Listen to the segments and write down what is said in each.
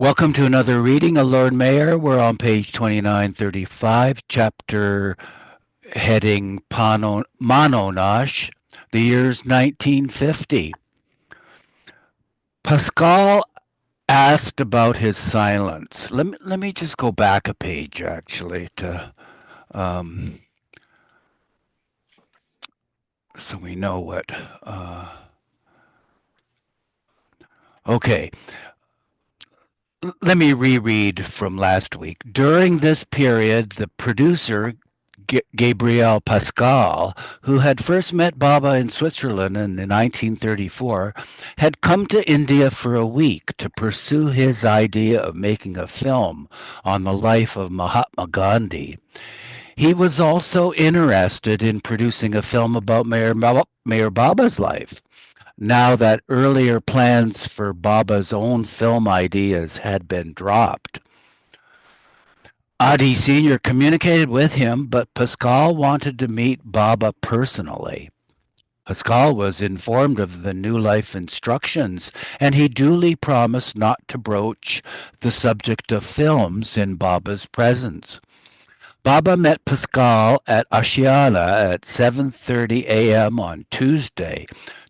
Welcome to another reading of Lord Mayor. We're on page 2935, chapter heading Mononash, the year's 1950. Pascal asked about his silence. Let me just go back a page, actually, to um, so we know what. Okay, let me reread from last week. During this period, the producer, Gabriel Pascal, who had first met Baba in Switzerland in 1934, had come to India for a week to pursue his idea of making a film on the life of Mahatma Gandhi. He was also interested in producing a film about Mayor Baba's life. Now that earlier plans for Baba's own film ideas had been dropped. Adi Sr. communicated with him, but Pascal wanted to meet Baba personally. Pascal was informed of the New Life instructions, and he duly promised not to broach the subject of films in Baba's presence. Baba met Pascal at Ashiana at 7:30 a.m. on Tuesday,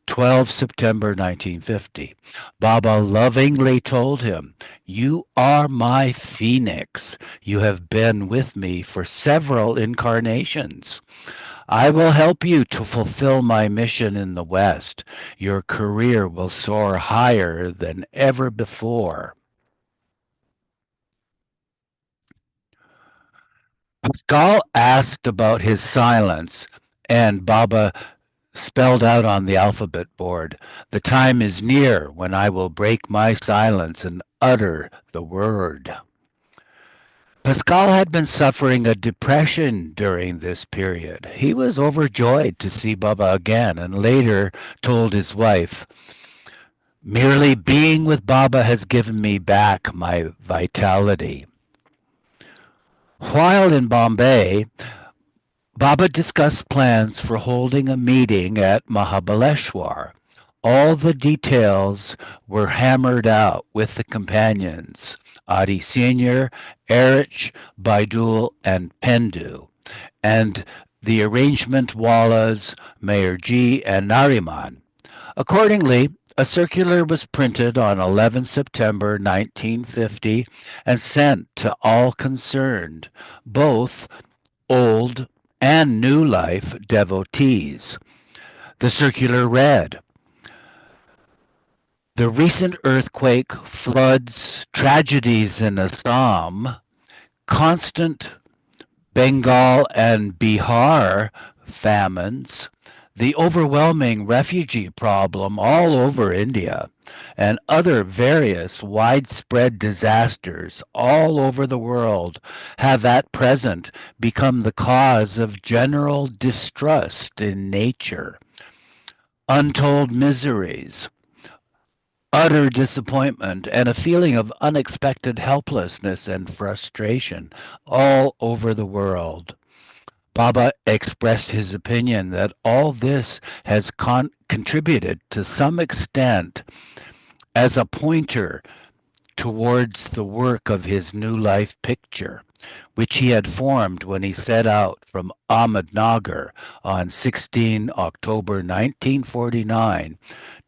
12 September 1950. Baba lovingly told him, "You are my phoenix. You have been with me for several incarnations. I will help you to fulfill my mission in the West. Your career will soar higher than ever before." Pascal asked about his silence, and Baba spelled out on the alphabet board, "The time is near when I will break my silence and utter the word." Pascal had been suffering a depression during this period. He was overjoyed to see Baba again and later told his wife, "Merely being with Baba has given me back my vitality." While in Bombay, Baba discussed plans for holding a meeting at Mahabaleshwar. All the details were hammered out with the companions, Adi Sr., Erich, Baidul, and Pendu, and the arrangement Wallace, Mayor G, and Nariman. Accordingly, a circular was printed on 11 September 1950 and sent to all concerned, both old and New Life devotees. The circular read, "The recent earthquake, floods, tragedies in Assam, constant Bengal and Bihar famines, the overwhelming refugee problem all over India, and other various widespread disasters all over the world have at present become the cause of general distrust in nature, untold miseries, utter disappointment, and a feeling of unexpected helplessness and frustration all over the world." Baba expressed his opinion that all this has contributed to some extent as a pointer towards the work of his New Life picture, which he had formed when he set out from Ahmednagar on 16 October 1949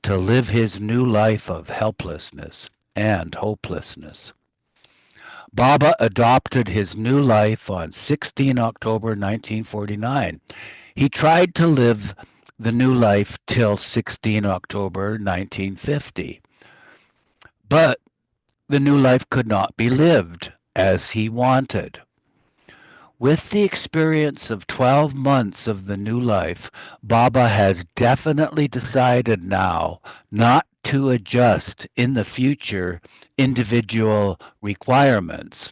to live his new life of helplessness and hopelessness. Baba adopted his new life on 16 October 1949. He tried to live the new life till 16 October 1950. But the new life could not be lived as he wanted. With the experience of 12 months of the new life, Baba has definitely decided now not to adjust in the future individual requirements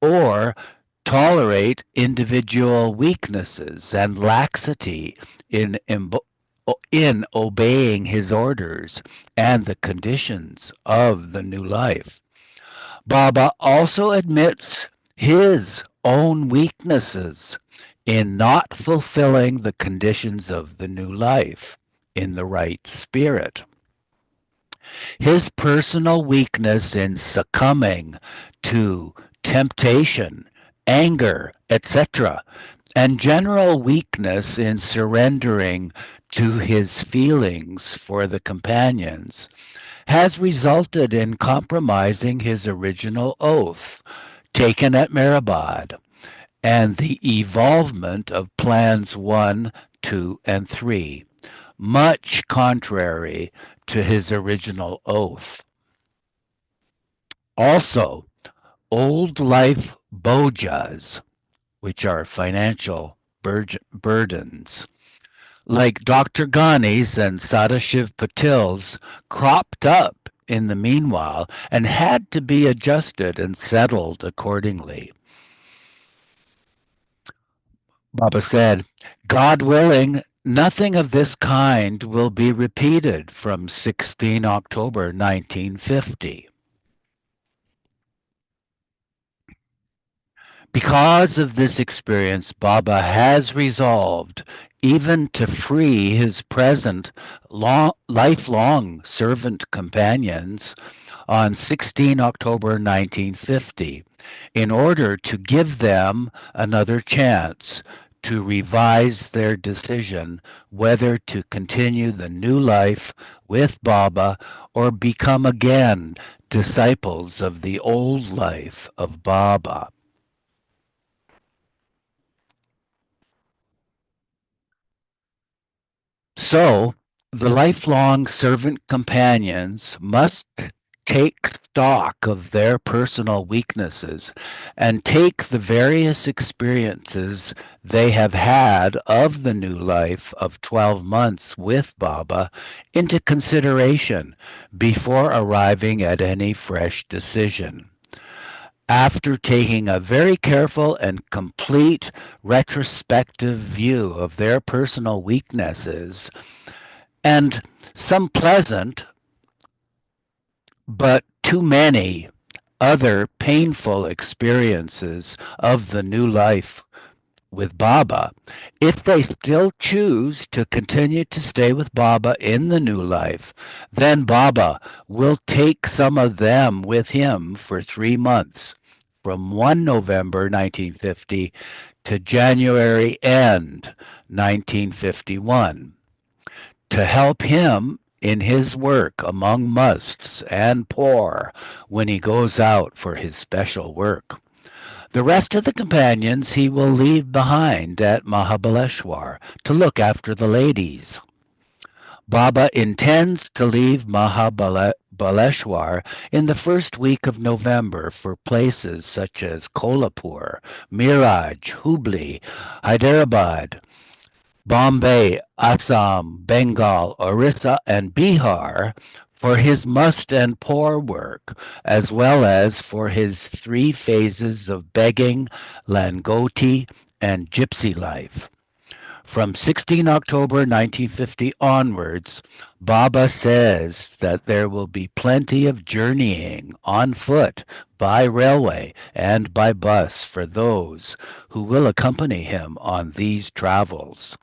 or tolerate individual weaknesses and laxity in obeying his orders and the conditions of the new life. Baba also admits his own weaknesses in not fulfilling the conditions of the new life in the right spirit. His personal weakness in succumbing to temptation, anger, etc., and general weakness in surrendering to his feelings for the companions has resulted in compromising his original oath taken at Mehrabad and the evolvement of plans 1, 2, and 3, much contrary to his original oath. Also, old life bojas, which are financial burdens, like Dr. Ghani's and Sadashiv Patil's, cropped up in the meanwhile and had to be adjusted and settled accordingly. Baba said, God willing, nothing of this kind will be repeated from 16 October 1950. Because of this experience, Baba has resolved even to free his present lifelong servant companions on 16 October 1950 in order to give them another chance to revise their decision whether to continue the new life with Baba or become again disciples of the old life of Baba. So, the lifelong servant companions must take stock of their personal weaknesses and take the various experiences they have had of the new life of 12 months with Baba into consideration before arriving at any fresh decision. After taking a very careful and complete retrospective view of their personal weaknesses and some pleasant, but too many other painful experiences of the new life with Baba, if they still choose to continue to stay with Baba in the new life, then Baba will take some of them with him for 3 months, from 1 November 1950 to January end 1951, to help him in his work among musts and poor when he goes out for his special work. The rest of the companions he will leave behind at Mahabaleshwar to look after the ladies. Baba intends to leave Mahabaleshwar in the first week of November for places such as Kolhapur, Miraj, Hubli, Hyderabad, Bombay, Assam, Bengal, Orissa, and Bihar for his must and poor work, as well as for his 3 phases of begging, Langoti, and gypsy life. From 16 October 1950 onwards, Baba says that there will be plenty of journeying on foot, by railway, and by bus for those who will accompany him on these travels.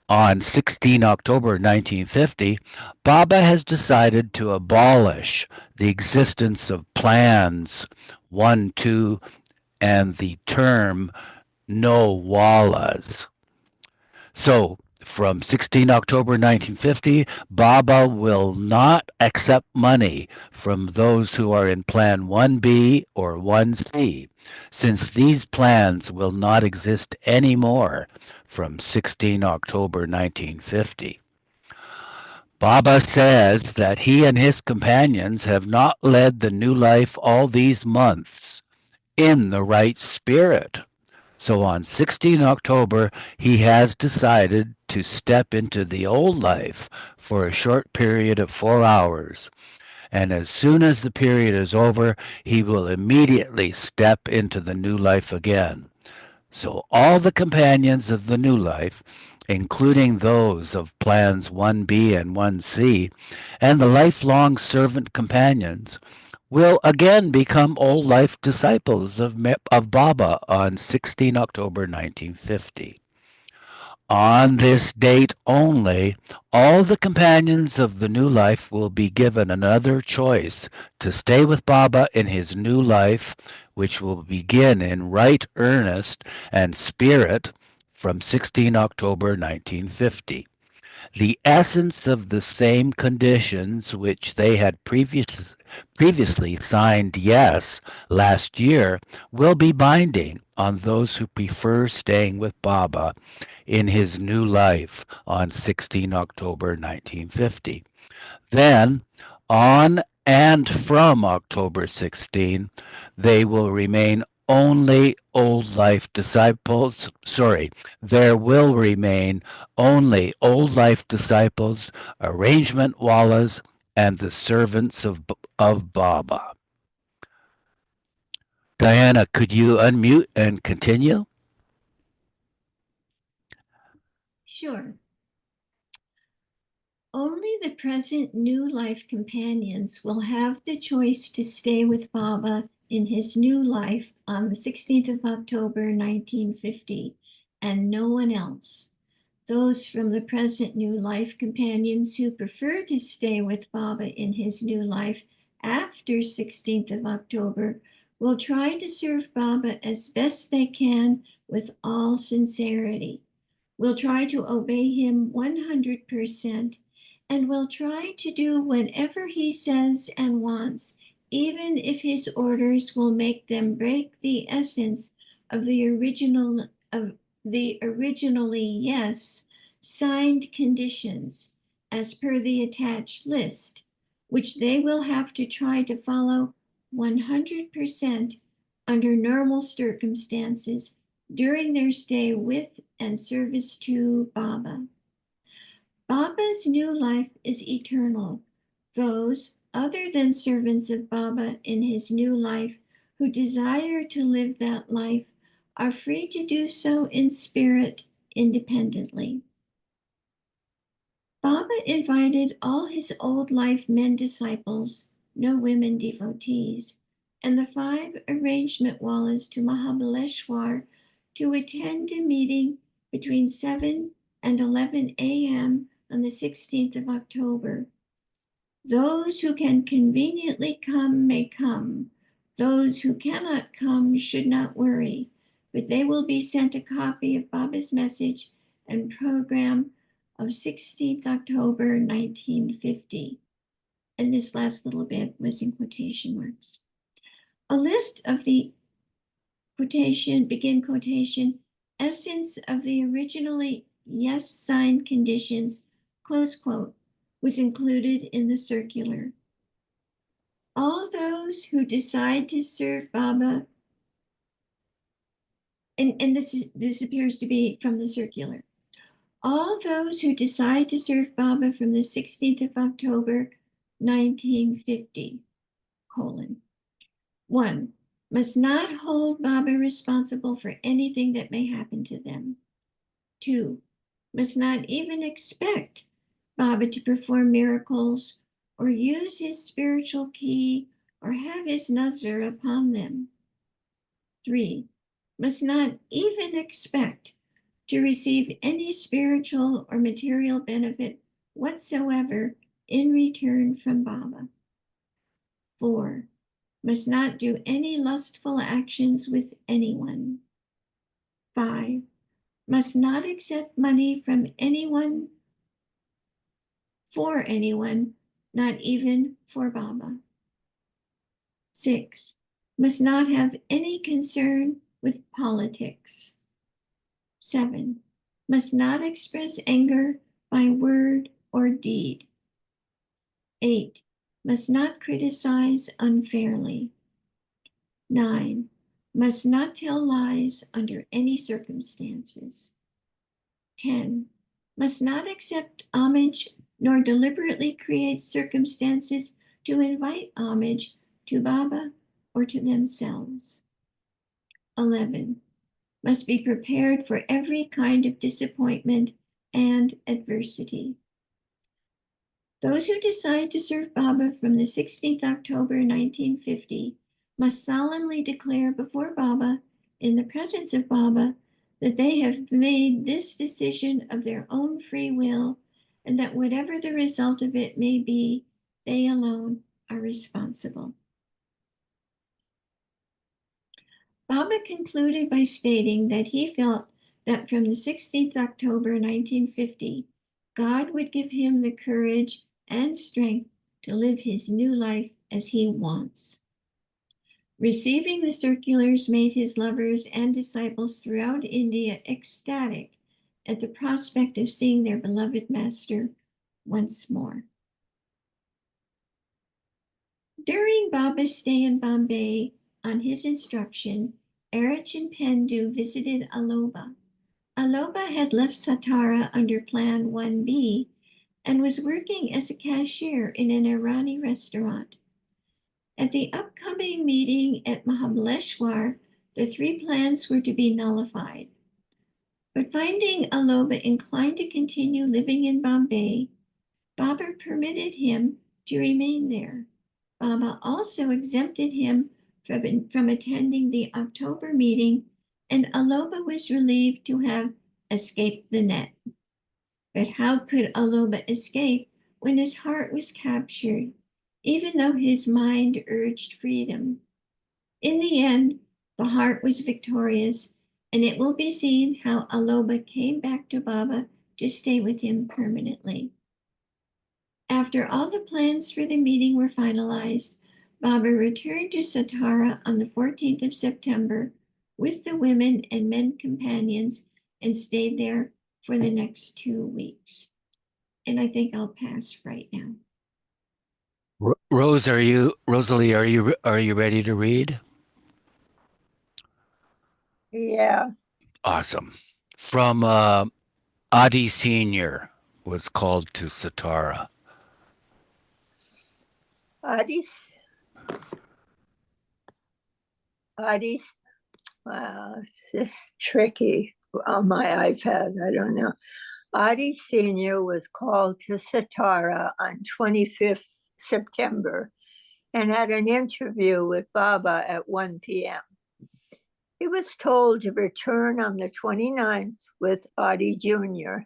On 16 October 1950, Baba has decided to abolish the existence of plans 1, 2, and the term no wallas. So, from 16 October 1950, Baba will not accept money from those who are in Plan 1B or 1C, since these plans will not exist anymore from 16 October 1950. Baba says that he and his companions have not led the new life all these months in the right spirit. So on 16 October, he has decided to step into the old life for a short period of 4 hours. And as soon as the period is over, he will immediately step into the new life again. So all the companions of the new life, including those of plans 1B and 1C, and the lifelong servant companions, will again become old life disciples of Baba on 16 October 1950. On this date only, all the companions of the new life will be given another choice to stay with Baba in his new life, which will begin in right earnest and spirit from 16 October 1950. The essence of the same conditions which they had previously signed yes last year will be binding on those who prefer staying with Baba in his new life on 16 October 1950. Then, on and from October 16, they will remain only old life disciples. Sorry, there will remain only old life disciples, arrangement wallahs, and the servants of Baba. Diana, could you unmute and continue? Sure. Only the present new life companions will have the choice to stay with Baba in his new life on the 16th of October, 1950, and no one else. Those from the present new life companions who prefer to stay with Baba in his new life after 16th of October will try to serve Baba as best they can with all sincerity. Will try to obey him 100% and will try to do whatever he says and wants, even if his orders will make them break the essence of the originally yes signed conditions as per the attached list, which they will have to try to follow 100% under normal circumstances during their stay with and service to Baba. Baba's new life is eternal. Those other than servants of Baba in his new life who desire to live that life are free to do so in spirit independently. Baba invited all his old life men disciples, no women devotees, and the 5 arrangement wallahs to Mahabaleshwar to attend a meeting between 7 and 11 a.m. on the 16th of October. Those who can conveniently come may come. Those who cannot come should not worry, but they will be sent a copy of Baba's message and program of 16th October 1950. And this last little bit was in quotation marks. A list of the begin quotation, essence of the originally yes signed conditions, close quote, was included in the circular. All those who decide to serve Baba, and this appears to be from the circular. All those who decide to serve Baba from the 16th of October, 1950, 1, must not hold Baba responsible for anything that may happen to them. 2, must not even expect Baba to perform miracles or use his spiritual key or have his nazar upon them. 3, must not even expect to receive any spiritual or material benefit whatsoever in return from Baba. 4, must not do any lustful actions with anyone. 5, must not accept money from anyone for anyone, not even for Baba. 6, must not have any concern with politics. 7, must not express anger by word or deed. 8, must not criticize unfairly. 9, must not tell lies under any circumstances. 10, must not accept homage nor deliberately create circumstances to invite homage to Baba or to themselves. 11, must be prepared for every kind of disappointment and adversity. Those who decide to serve Baba from the 16th October 1950 must solemnly declare before Baba, in the presence of Baba, that they have made this decision of their own free will, and that whatever the result of it may be, they alone are responsible. Baba concluded by stating that he felt that from the 16th October 1950, God would give him the courage and strength to live his new life as he wants. Receiving the circulars made his lovers and disciples throughout India ecstatic at the prospect of seeing their beloved master once more. During Baba's stay in Bombay, on his instruction, Erich and Pendu visited Aloba. Aloba had left Satara under Plan 1B and was working as a cashier in an Irani restaurant. At the upcoming meeting at Mahabaleshwar, the three plans were to be nullified. But finding Aloba inclined to continue living in Bombay, Baba permitted him to remain there. Baba also exempted him from attending the October meeting, and Aloba was relieved to have escaped the net. But how could Aloba escape when his heart was captured, even though his mind urged freedom? In the end, the heart was victorious, and it will be seen how Aloba came back to Baba to stay with him permanently. After all the plans for the meeting were finalized, Baba returned to Satara on the 14th of September with the women and men companions and stayed there for the next 2 weeks. And I think I'll pass right now. Rosalie, are you ready to read? Yeah. Awesome. From Adi Sr. was called to Satara. Adis, wow, it's just tricky on my iPad. I don't know. Adi Sr. was called to Satara on 25th September and had an interview with Baba at 1 p.m. He was told to return on the 29th with Adi Jr.,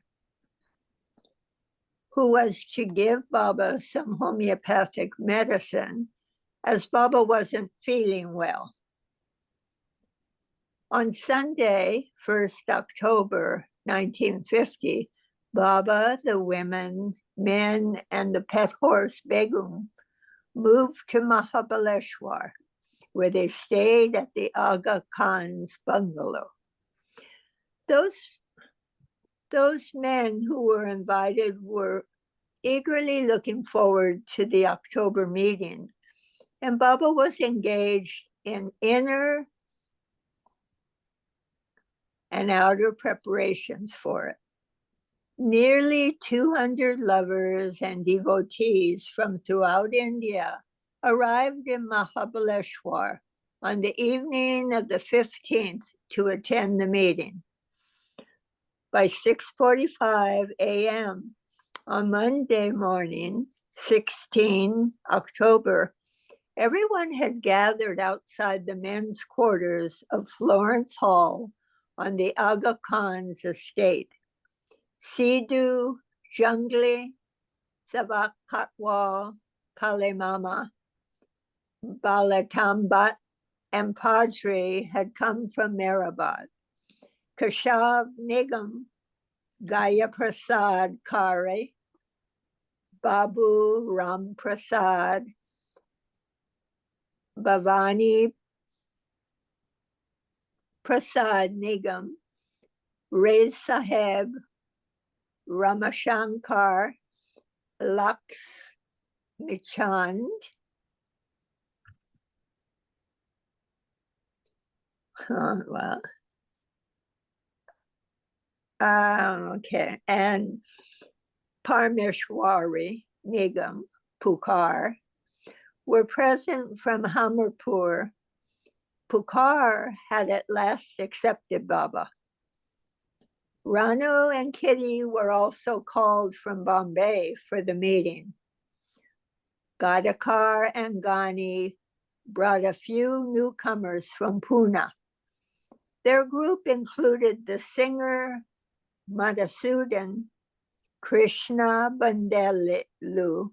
who was to give Baba some homeopathic medicine, as Baba wasn't feeling well. On Sunday, 1st October 1950, Baba, the women, men, and the pet horse Begum moved to Mahabaleshwar, where they stayed at the Aga Khan's bungalow. Those men who were invited were eagerly looking forward to the October meeting, and Baba was engaged in inner and outer preparations for it. Nearly 200 lovers and devotees from throughout India arrived in Mahabaleshwar on the evening of the 15th to attend the meeting. By 6:45 a.m. on Monday morning, 16 October, everyone had gathered outside the men's quarters of Florence Hall on the Aga Khan's estate. Sidhu, Jungli, Sabak Katwal, Kalemama, Balatambat, and Padre had come from Mehrabad. Kashav Nigam, Gaya Prasad Kare, Babu Ram Prasad, Bhavani Prasad Nigam, Rez Saheb, Ramashankar, Lux Michand, and Parmeshwari Nigam Pukar were present from Hamirpur. Pukar had at last accepted Baba. Ranu and Kitty were also called from Bombay for the meeting. Gadakar and Ghani brought a few newcomers from Pune. Their group included the singer Madhusudan, Krishna Bandelu,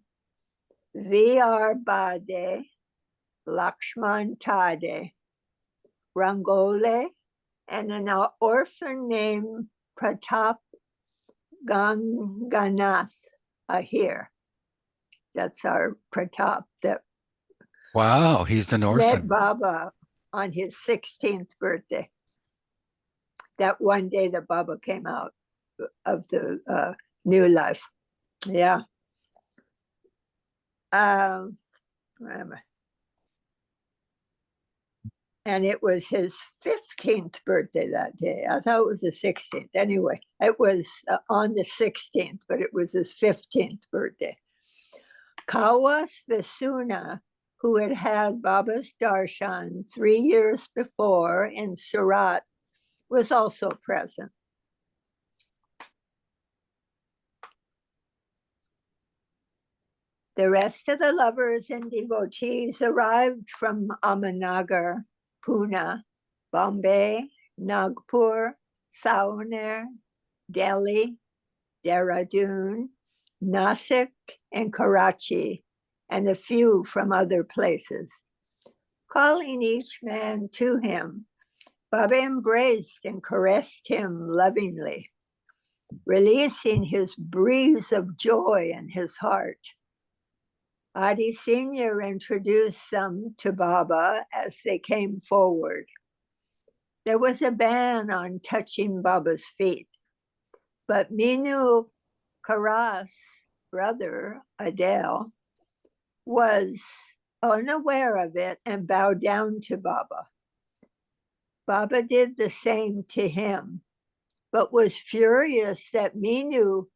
V.R. Bade, Lakshman Tade, Rangole, and an orphan named Pratap Ganganath Ahir. That's our Pratap that Wow, he's an met orphan. Baba on his 16th birthday. That one day that Baba came out of the new life. Yeah. Where am I? And it was his 15th birthday that day. I thought it was the 16th. Anyway, it was on the 16th, but it was his 15th birthday. Kawas Visuna, who had had Baba's darshan 3 years before in Surat, was also present. The rest of the lovers and devotees arrived from Ahmednagar, Pune, Bombay, Nagpur, Saoner, Delhi, Dehradun, Nasik, and Karachi, and a few from other places. Calling each man to him, Baba embraced and caressed him lovingly, releasing his breeze of joy in his heart. Adi Senior introduced them to Baba as they came forward. There was a ban on touching Baba's feet, but Minu Karas' brother, Adele, was unaware of it and bowed down to Baba. Baba did the same to him, but was furious that Minu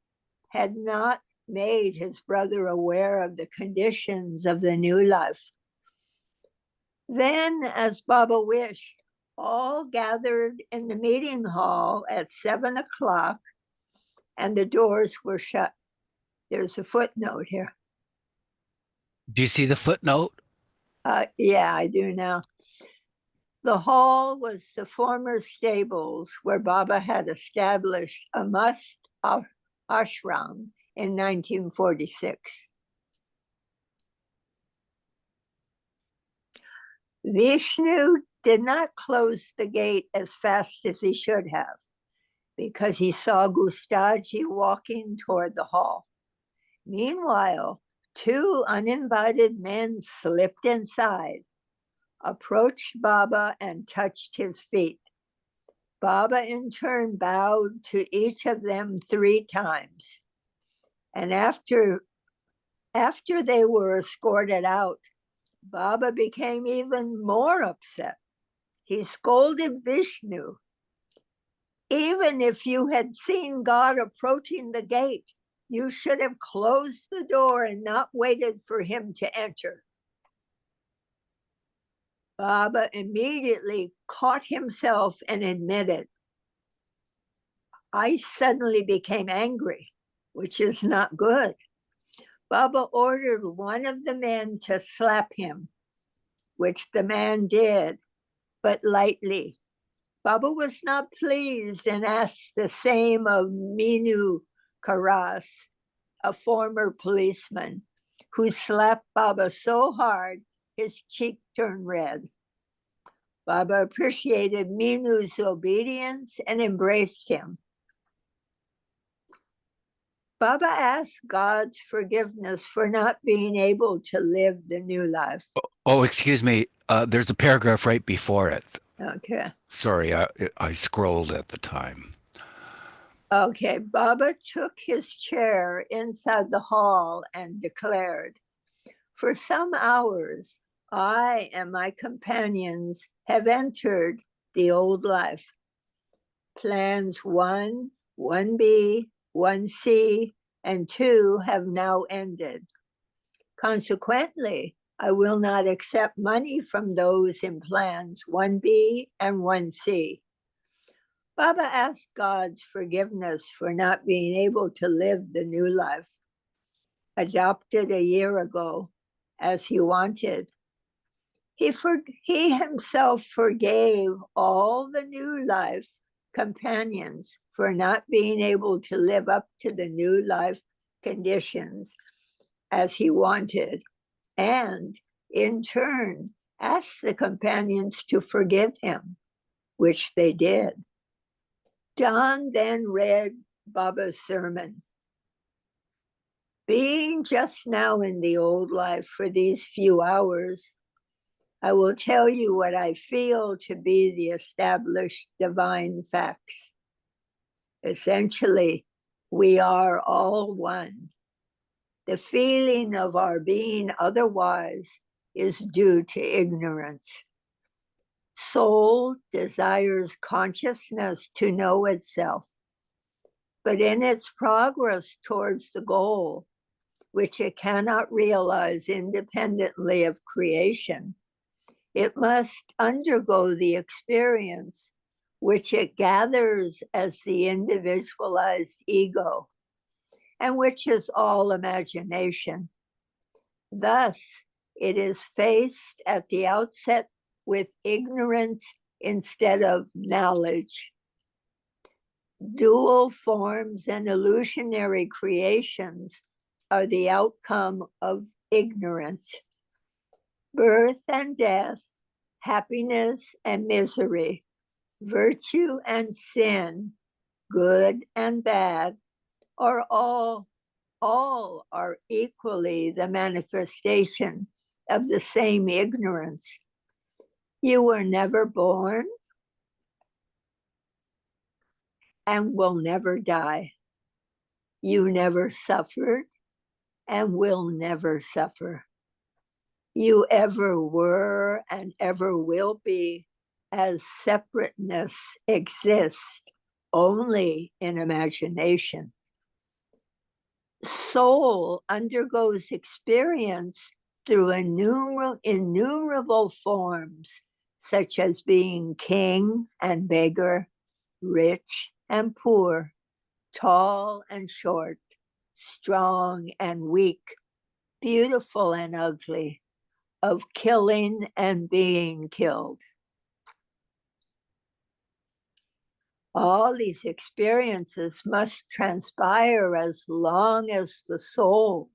had not made his brother aware of the conditions of the new life. Then, as Baba wished, all gathered in the meeting hall at 7 o'clock, and the doors were shut. There's a footnote here. Do you see the footnote? Yeah, I do now. The hall was the former stables where Baba had established a must ashram in 1946. Vishnu did not close the gate as fast as he should have because he saw Gustaji walking toward the hall. Meanwhile, 2 uninvited men slipped inside, approached Baba, and touched his feet. Baba in turn bowed to each of them 3 times. And after they were escorted out, Baba became even more upset. He scolded Vishnu. Even if you had seen God approaching the gate, you should have closed the door and not waited for him to enter. Baba immediately caught himself and admitted, I suddenly became angry, which is not good. Baba ordered one of the men to slap him, which the man did, but lightly. Baba was not pleased and asked the same of Minu Karas, a former policeman, who slapped Baba so hard his cheek turned red. Baba appreciated Minu's obedience and embraced him. Baba asked God's forgiveness for not being able to live the new life. Oh, excuse me. There's a paragraph right before it. Okay. Sorry, I scrolled at the time. Okay, Baba took his chair inside the hall and declared, for some hours, I and my companions have entered the old life. Plans 1, 1B, 1C, and 2 have now ended. Consequently, I will not accept money from those in plans 1B and 1C. Baba asked God's forgiveness for not being able to live the new life, adopted a year ago as he wanted. He himself forgave all the new life companions for not being able to live up to the new life conditions as he wanted, and in turn asked the companions to forgive him, which they did. Don then read Baba's sermon. Being just now in the old life for these few hours, I will tell you what I feel to be the established divine facts. Essentially, we are all one. The feeling of our being otherwise is due to ignorance. Soul desires consciousness to know itself, but in its progress towards the goal, which it cannot realize independently of creation, it must undergo the experience which it gathers as the individualized ego, and which is all imagination. Thus, it is faced at the outset with ignorance instead of knowledge. Dual forms and illusionary creations are the outcome of ignorance. Birth and death, happiness and misery, virtue and sin, good and bad, are all are equally the manifestation of the same ignorance. You were never born and will never die. You never suffered and will never suffer. You ever were and ever will be, as separateness exists only in imagination. Soul undergoes experience through innumerable forms, such as being king and beggar, rich and poor, tall and short, strong and weak, beautiful and ugly, of killing and being killed. All these experiences must transpire as long as the soul,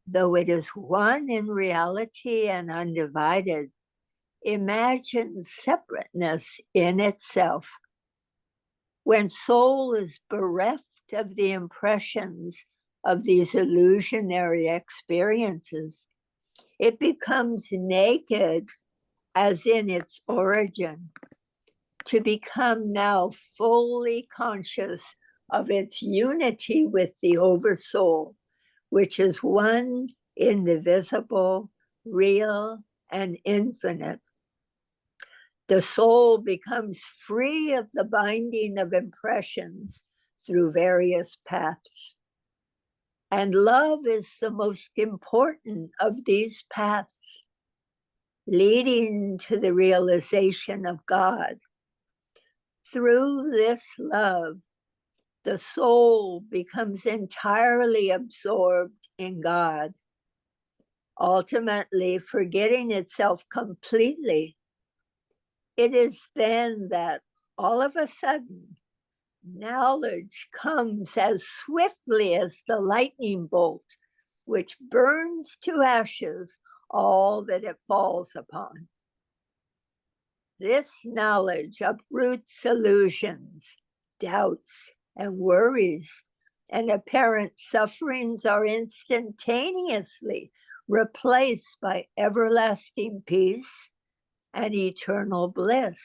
though it is one in reality and undivided, imagines separateness in itself. When soul is bereft of the impressions of these illusionary experiences, it becomes naked as in its origin, to become now fully conscious of its unity with the Oversoul, which is one, indivisible, real, and infinite. The soul becomes free of the binding of impressions through various paths. And love is the most important of these paths, leading to the realization of God. Through this love, the soul becomes entirely absorbed in God, ultimately forgetting itself completely. It is then that all of a sudden, knowledge comes as swiftly as the lightning bolt, which burns to ashes all that it falls upon. This knowledge uproots illusions, doubts, and worries, and apparent sufferings are instantaneously replaced by everlasting peace and eternal bliss,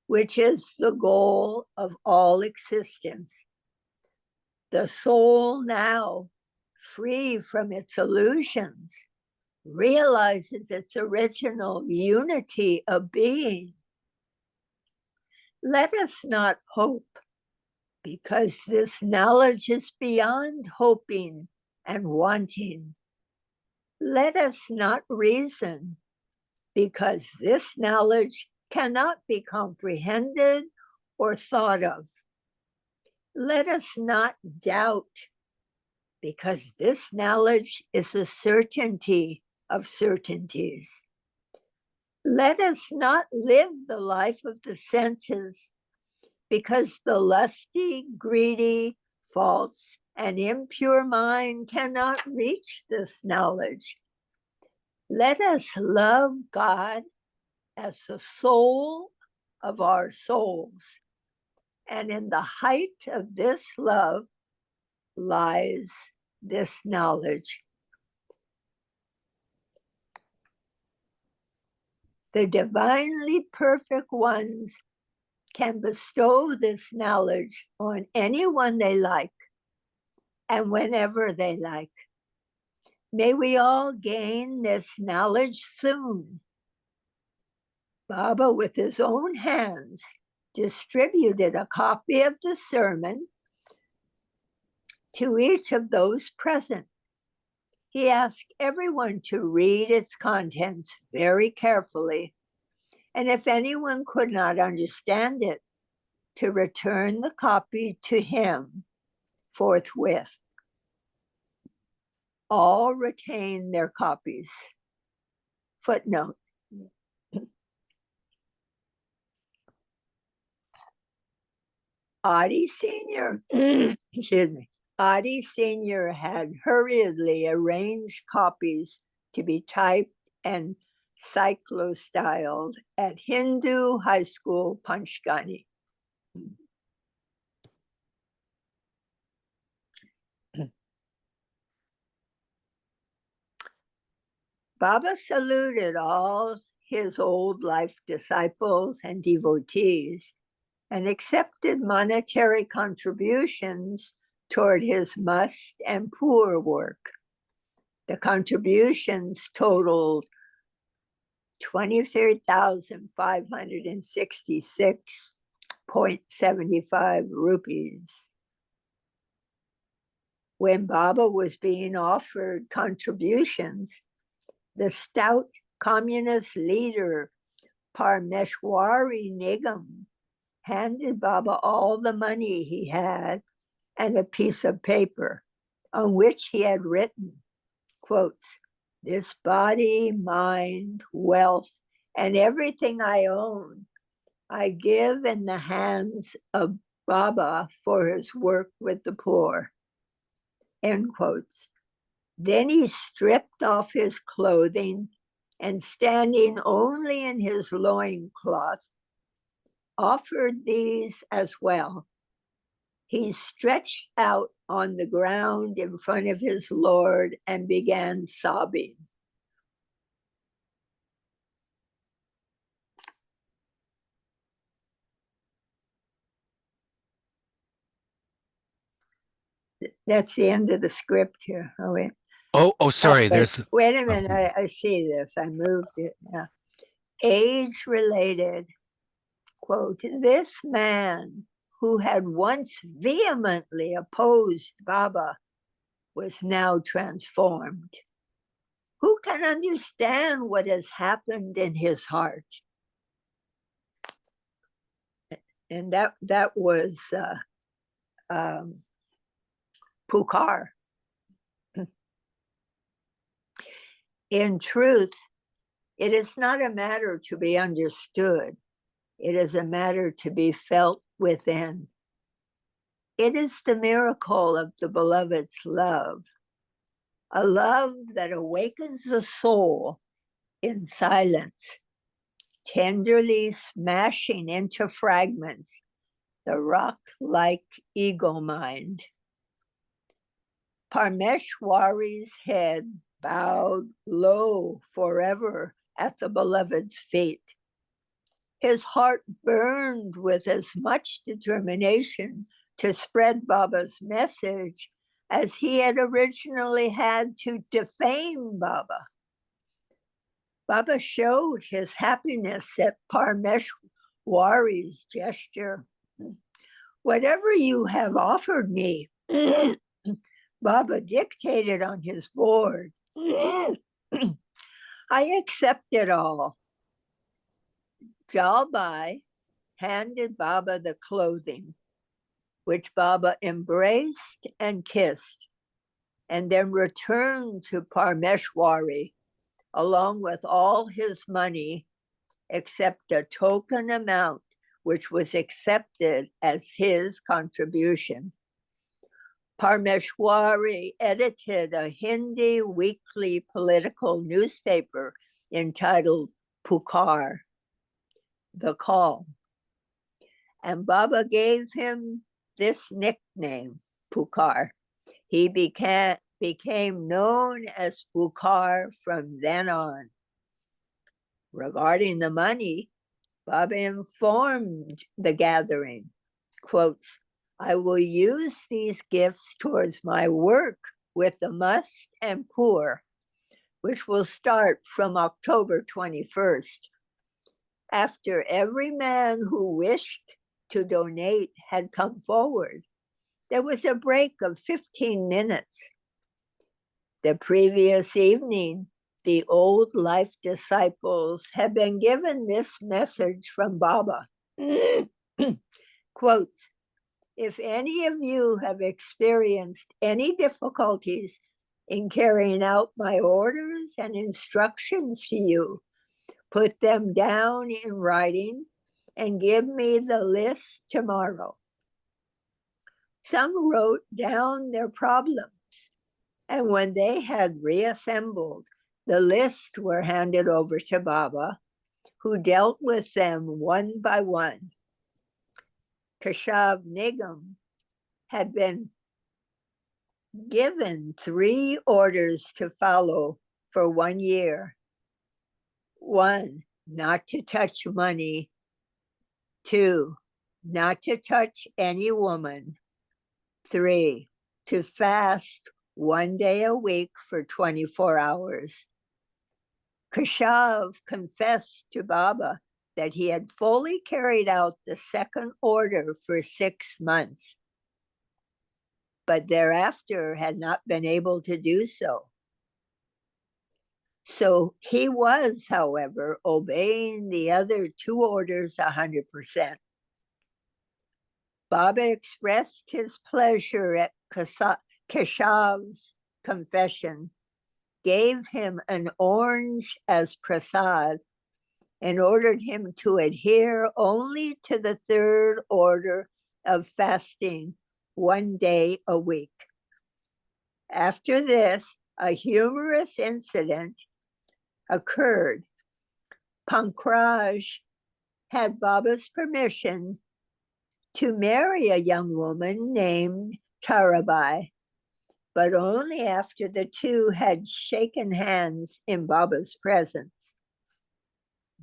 which is the goal of all existence. The soul now, free from its illusions, realizes its original unity of being. Let us not hope, because this knowledge is beyond hoping and wanting. Let us not reason, because this knowledge cannot be comprehended or thought of. Let us not doubt, because this knowledge is a certainty of certainties. Let us not live the life of the senses, because the lusty, greedy, false, and impure mind cannot reach this knowledge. Let us love God as the soul of our souls, and in the height of this love lies this knowledge. The divinely perfect ones can bestow this knowledge on anyone they like and whenever they like. May we all gain this knowledge soon. Baba, with his own hands, distributed a copy of the sermon to each of those present. He asked everyone to read its contents very carefully, and if anyone could not understand it, to return the copy to him forthwith. All retained their copies. Footnote. Adi Sr. excuse me. Adi Sr. had hurriedly arranged copies to be typed and cyclostyled at Hindu High School, Panchgani. Baba saluted all his old life disciples and devotees and accepted monetary contributions toward his must and poor work. The contributions totaled 23,566.75 rupees. When Baba was being offered contributions, the stout communist leader Parmeshwari Nigam handed Baba all the money he had and a piece of paper on which he had written, quotes, "This body, mind, wealth, and everything I own, I give in the hands of Baba for his work with the poor," end quotes. Then he stripped off his clothing and, standing only in his loincloth, offered these as well. He stretched out on the ground in front of his Lord and began sobbing. That's the end of the script here. Oh, wait. Sorry. Wait a minute. I see this. I moved it. Yeah. Age-related, quote, "This man who had once vehemently opposed Baba was now transformed. Who can understand what has happened in his heart?" And that was Pukar. In truth, it is not a matter to be understood. It is a matter to be felt within. It is the miracle of the beloved's love, a love that awakens the soul in silence, tenderly smashing into fragments the rock-like ego mind. Parmeshwari's head bowed low forever at the beloved's feet. His heart burned with as much determination to spread Baba's message as he had originally had to defame Baba. Baba showed his happiness at Parmeshwari's gesture. "Whatever you have offered me," Baba dictated on his board, "I accept it all." Jalbai handed Baba the clothing, which Baba embraced and kissed, and then returned to Parmeshwari along with all his money except a token amount which was accepted as his contribution. Parmeshwari edited a Hindi weekly political newspaper entitled Pukar, the call. And Baba gave him this nickname, Pukar. He became known as Pukar from then on. Regarding the money, Baba informed the gathering, quotes, I will use these gifts towards my work with the must and poor, which will start from October 21st. After every man who wished to donate had come forward, there was a break of 15 minutes. The previous evening, the old life disciples had been given this message from Baba. Quote, if any of you have experienced any difficulties in carrying out my orders and instructions to you, put them down in writing and give me the list tomorrow. Some wrote down their problems, and when they had reassembled, the lists were handed over to Baba, who dealt with them one by one. Keshav Nigam had been given 3 orders to follow for 1 year. 1, not to touch money. 2, not to touch any woman. 3, to fast 1 day a week for 24 hours. Keshav confessed to Baba that he had fully carried out the second order for 6 months, but thereafter had not been able to do so. So he was, however, obeying the other 2 orders 100%. Baba expressed his pleasure at Keshav's confession, gave him an orange as prasad, and ordered him to adhere only to the 3rd order of fasting 1 day a week. After this, a humorous incident occurred. Pankraj had Baba's permission to marry a young woman named Tarabai, but only after the 2 had shaken hands in Baba's presence.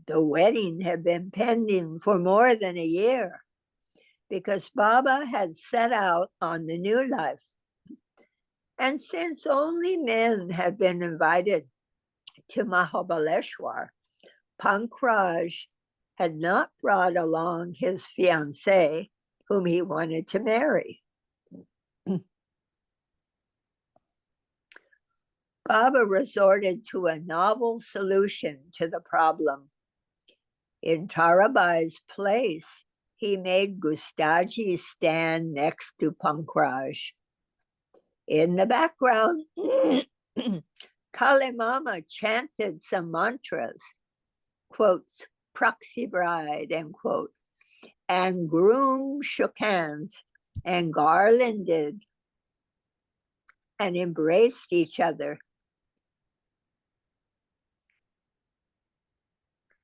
The wedding had been pending for more than a year because Baba had set out on the new life. And since only men had been invited to Mahabaleshwar, Pankraj had not brought along his fiancée, whom he wanted to marry. Baba resorted to a novel solution to the problem. In Tarabai's place, he made Gustaji stand next to Pankraj. In the background, Kali Mama chanted some mantras, quotes, proxy bride, end quote, and groom shook hands and garlanded and embraced each other.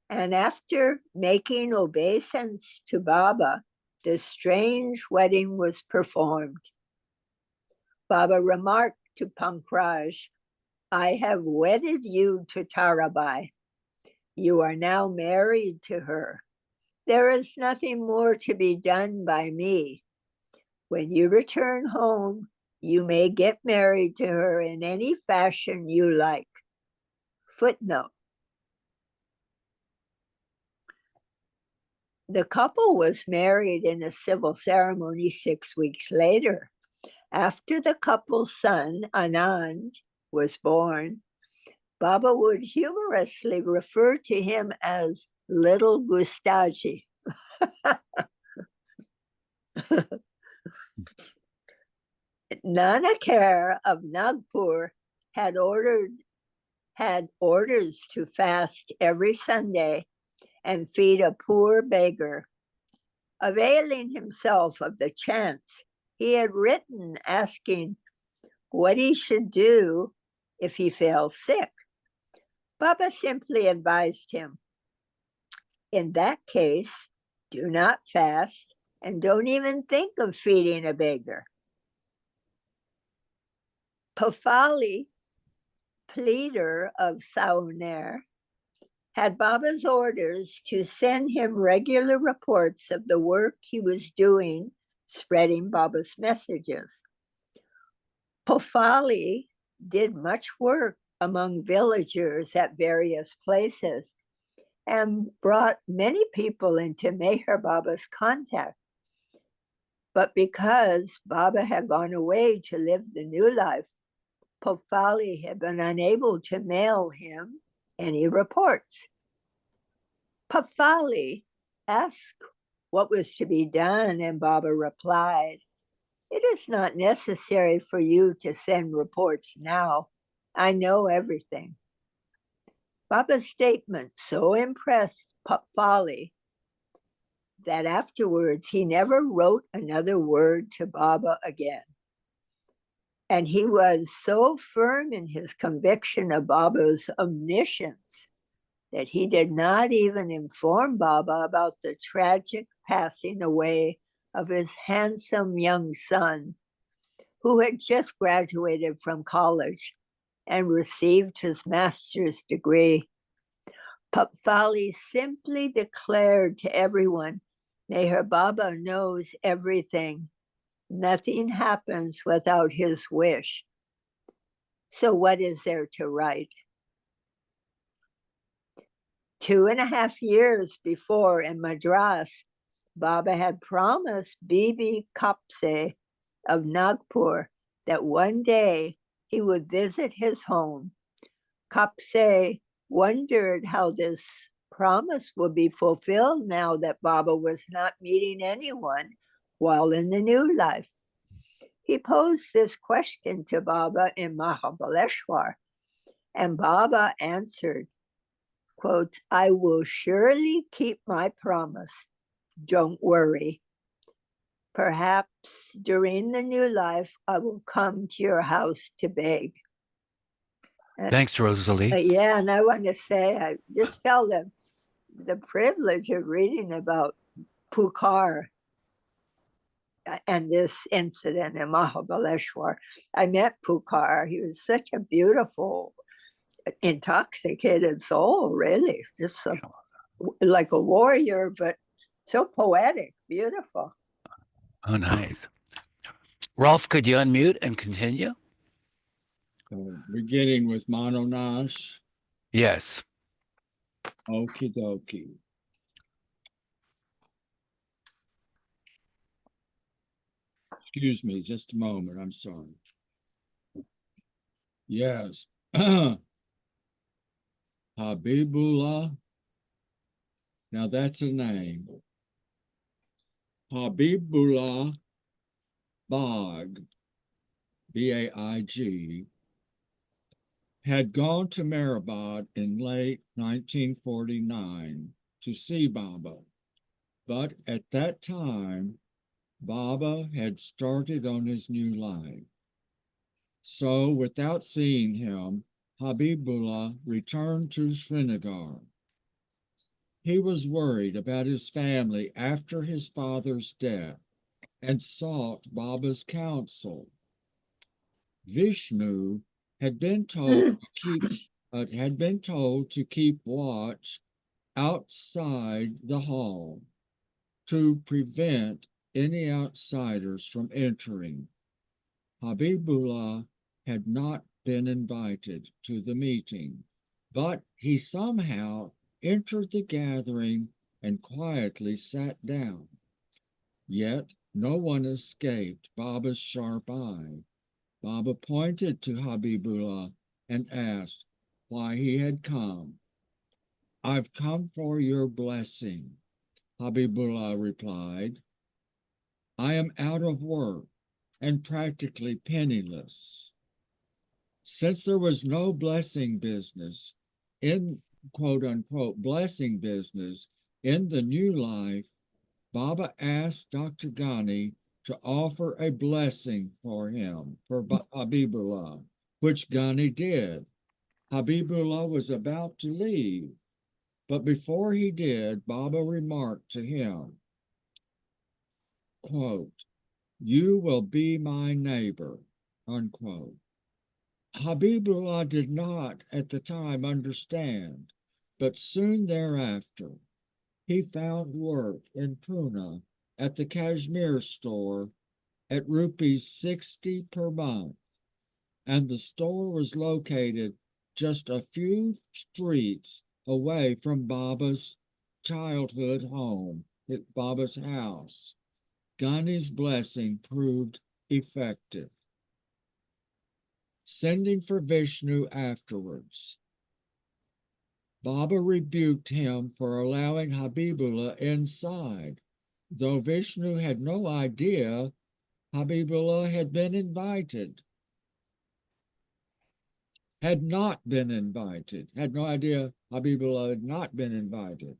And after making obeisance to Baba, the strange wedding was performed. Baba remarked to Pankraj, I have wedded you to Tarabai. You are now married to her. There is nothing more to be done by me. When you return home, you may get married to her in any fashion you like. Footnote. The couple was married in a civil ceremony 6 weeks later. After the couple's son, Anand, was born, Baba would humorously refer to him as Little Gustaji. Nanakar of Nagpur had orders to fast every Sunday and feed a poor beggar. Availing himself of the chance, he had written asking what he should do if he fell sick. Baba simply advised him, in that case, do not fast and don't even think of feeding a beggar. Pafali, pleader of Sauner, had Baba's orders to send him regular reports of the work he was doing, spreading Baba's messages. Pafali did much work among villagers at various places and brought many people into Meher Baba's contact. But because Baba had gone away to live the new life, Pafali had been unable to mail him any reports. Pafali asked what was to be done, and Baba replied, "It is not necessary for you to send reports now. I know everything." Baba's statement so impressed Pafali that afterwards he never wrote another word to Baba again. And he was so firm in his conviction of Baba's omniscience that he did not even inform Baba about the tragic passing away of his handsome young son, who had just graduated from college and received his master's degree. Pafali simply declared to everyone, Meher Baba knows everything. Nothing happens without his wish. So what is there to write? 2.5 years before in Madras, Baba had promised Bibi Kapse of Nagpur that one day he would visit his home. Kapse wondered how this promise would be fulfilled now that Baba was not meeting anyone while in the new life. He posed this question to Baba in Mahabaleshwar, and Baba answered, quote, "I will surely keep my promise. Don't worry. Perhaps during the new life, I will come to your house to beg." Thanks, Rosalie. Yeah, and I want to say, I just felt the privilege of reading about Pukar and this incident in Mahabaleshwar. I met Pukar. He was such a beautiful, intoxicated soul, really. Just like a warrior, but so poetic, beautiful. Oh, nice. Rolf, could you unmute and continue? Beginning with Mano Nash. Yes. Okie dokie. Excuse me, just a moment. I'm sorry. Yes. Habibullah. Now that's a name. Habibullah Baig, B-A-I-G, had gone to Mehrabad in late 1949 to see Baba. But at that time, Baba had started on his new life. So without seeing him, Habibullah returned to Srinagar. He was worried about his family after his father's death and sought Baba's counsel. Vishnu had been told to keep watch outside the hall to prevent any outsiders from entering. Habibullah had not been invited to the meeting, but he somehow entered the gathering and quietly sat down. Yet no one escaped Baba's sharp eye. Baba pointed to Habibullah and asked why he had come. "I've come for your blessing," Habibullah replied. "I am out of work and practically penniless." Since there was no blessing business in quote unquote blessing business in the new life, Baba asked Dr. Ghani to offer a blessing for him, for Habibullah, which Ghani did. Habibullah was about to leave, but before he did, Baba remarked to him, quote, "You will be my neighbor," unquote. Habibullah did not at the time understand, but soon thereafter he found work in Pune at the Kashmir store at rupees 60 per month, and the store was located just a few streets away from Baba's childhood home, at Baba's house. Ghani's blessing proved effective. Sending for Vishnu afterwards. Baba rebuked him for allowing Habibullah inside, though Vishnu had no idea Habibullah had been invited. Had not been invited, had no idea Habibullah had not been invited.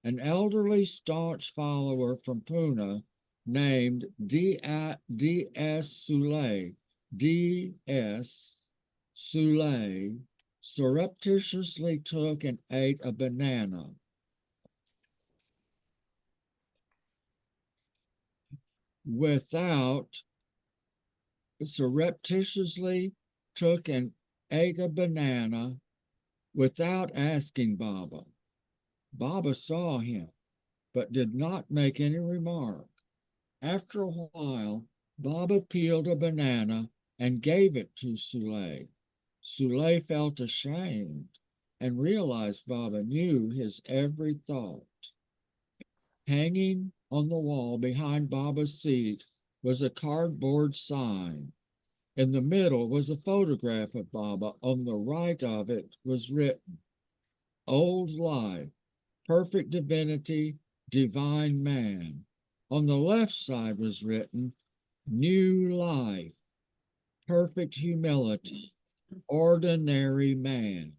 An elderly staunch follower from Pune named D.S. Soule, D.S. Soule, surreptitiously took and ate a banana. Surreptitiously took and ate a banana without asking Baba. Baba saw him, but did not make any remark. After a while, Baba peeled a banana and gave it to Soule. Soule felt ashamed and realized Baba knew his every thought. Hanging on the wall behind Baba's seat was a cardboard sign. In the middle was a photograph of Baba. On the right of it was written, "Old Life, Perfect Divinity, Divine Man." On the left side was written, "New Life, Perfect Humility, Ordinary Man."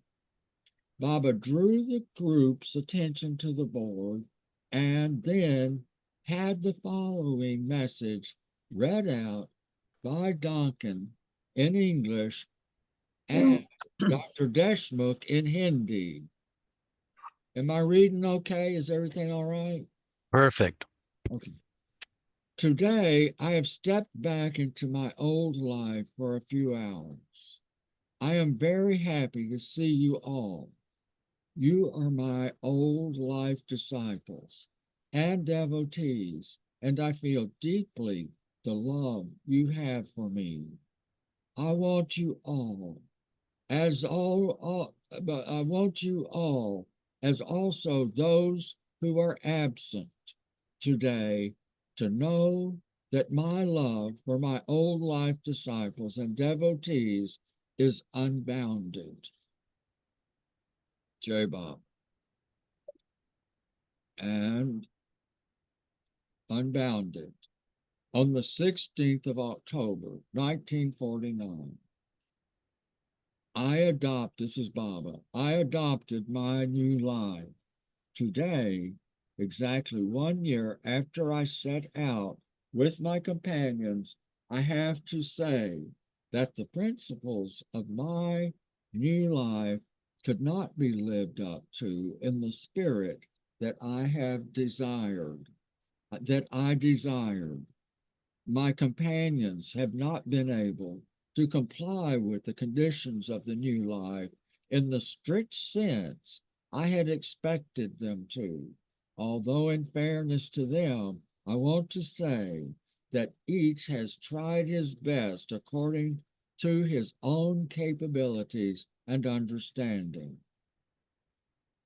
Baba drew the group's attention to the board and then had the following message read out by Duncan in English and Dr. Deshmukh in Hindi. Am I reading okay? Is everything all right? Perfect. Okay. Today, I have stepped back into my old life for a few hours. I am very happy to see you all. You are my old life disciples and devotees, and I feel deeply the love you have for me. I want you all, as I want you all, as also those who are absent today, to know that my love for my old life disciples and devotees is unbounded. Jai Baba. And unbounded. On the 16th of October, 1949, this is Baba, I adopted my new life. Today, exactly 1 year after I set out with my companions, I have to say that the principles of my new life could not be lived up to in the spirit that I desired. My companions have not been able to comply with the conditions of the new life in the strict sense I had expected them to, although in fairness to them, I want to say that each has tried his best according to his own capabilities and understanding.